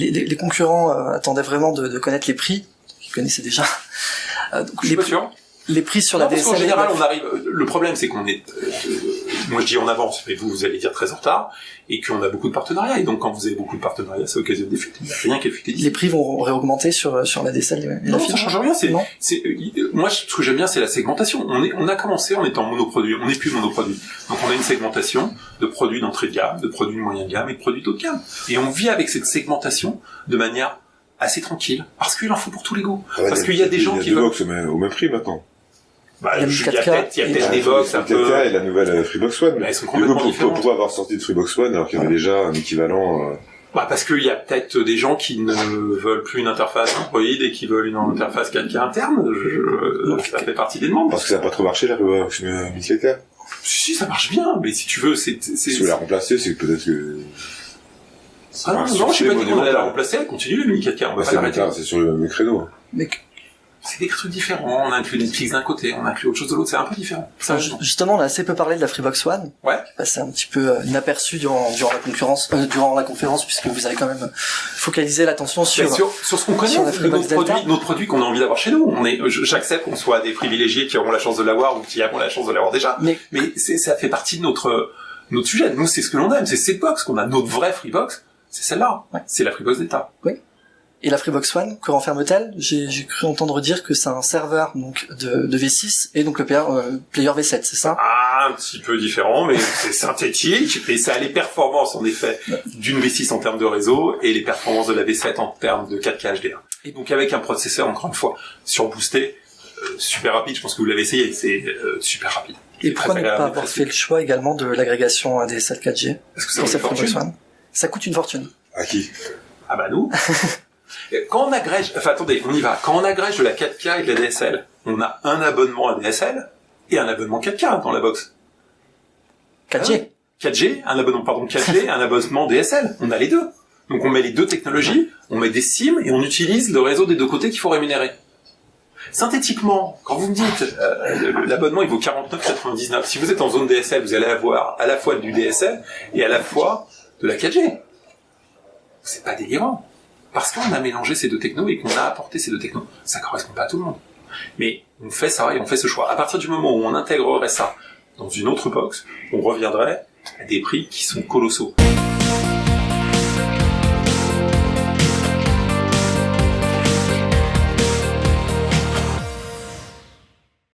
les concurrents attendaient vraiment de connaître les prix, qu'ils connaissaient déjà. Donc, je suis pas sûr. Les prix sur la DSL. En général, on arrive. Le problème, c'est qu'on est. Moi, je dis en avance, mais vous allez dire très en retard, et qu'on a beaucoup de partenariats. Et donc, quand vous avez beaucoup de partenariats, ça occasionne des fuites. Il n'y a rien qui est fuité. Les prix vont réaugmenter sur la DSL. Non, ça change rien. Moi, ce que j'aime bien, c'est la segmentation. On a commencé en étant monoproduit. On n'est plus monoproduit. Donc, on a une segmentation de produits d'entrée de gamme, de produits de moyen de gamme et de produits d'haut de gamme. Et on vit avec cette segmentation de manière assez tranquille, parce qu'il en faut pour tous les goûts. Parce qu'il y a des gens qui veulent. Box au même prix maintenant. Bah, il y a peut-être des box un peu. 4K et la nouvelle Freebox One. Bah, elles sont complètement différentes. Pourquoi avoir sorti de Freebox One alors qu'il y avait déjà un équivalent Bah, parce qu'il y a peut-être des gens qui ne veulent plus une interface Android et qui veulent une interface 4K interne. Ça fait partie des demandes. Parce que ça n'a pas trop marché, la Freebox 4K. Si, ça marche bien, mais si tu veux, Si vous la remplacez, c'est peut-être que... Ah non, je sais pas dit qu'on allait la remplacer, elle continue la Mini 4K, on va pas l'arrêter. C'est sur le même créneau. Mais c'est des trucs différents, on inclut Netflix d'un côté, on inclut autre chose de l'autre, c'est un peu différent. Justement, on a assez peu parlé de la Freebox One. Ouais. C'est un petit peu inaperçu durant la conférence, puisque vous avez quand même focalisé l'attention sur ce qu'on connaît, notre produit qu'on a envie d'avoir chez nous. J'accepte qu'on soit des privilégiés qui auront la chance de l'avoir ou qui avons la chance de l'avoir déjà. Mais ça fait partie de notre sujet. Nous, c'est ce que l'on aime, c'est cette box qu'on a, notre vraie Freebox. C'est celle-là. Ouais. C'est la Freebox d'État. Oui. Et la Freebox One, que renferme-t-elle? J'ai cru entendre dire que c'est un serveur donc de V6 et donc le player V7, c'est ça? Ah, un petit peu différent, mais c'est synthétique et ça a les performances en effet d'une V6 en termes de réseau et les performances de la V7 en termes de 4K HDR. Et donc avec un processeur encore une fois surboosté, super rapide. Je pense que vous l'avez essayé, c'est super rapide. Et pourquoi ne pas avoir fait le choix également de l'agrégation ADSL 4G? Parce que ça coûte une fortune. Ça coûte une fortune. À qui? Ah bah nous. Quand on agrège, enfin attendez, on y va. Quand on agrège de la 4K et de la DSL, on a un abonnement à DSL et un abonnement 4K dans la box. 4G. 4G, 4G, un abonnement DSL. On a les deux. Donc on met les deux technologies, on met des SIM et on utilise le réseau des deux côtés qu'il faut rémunérer. Synthétiquement, quand vous me dites l'abonnement il vaut 49,99, si vous êtes en zone DSL, vous allez avoir à la fois du DSL et à la fois de la 4G. C'est pas délirant. Parce qu'on a mélangé ces deux technos et qu'on a apporté ces deux technos. Ça correspond pas à tout le monde. Mais on fait ça et on fait ce choix. À partir du moment où on intégrerait ça dans une autre box, on reviendrait à des prix qui sont colossaux.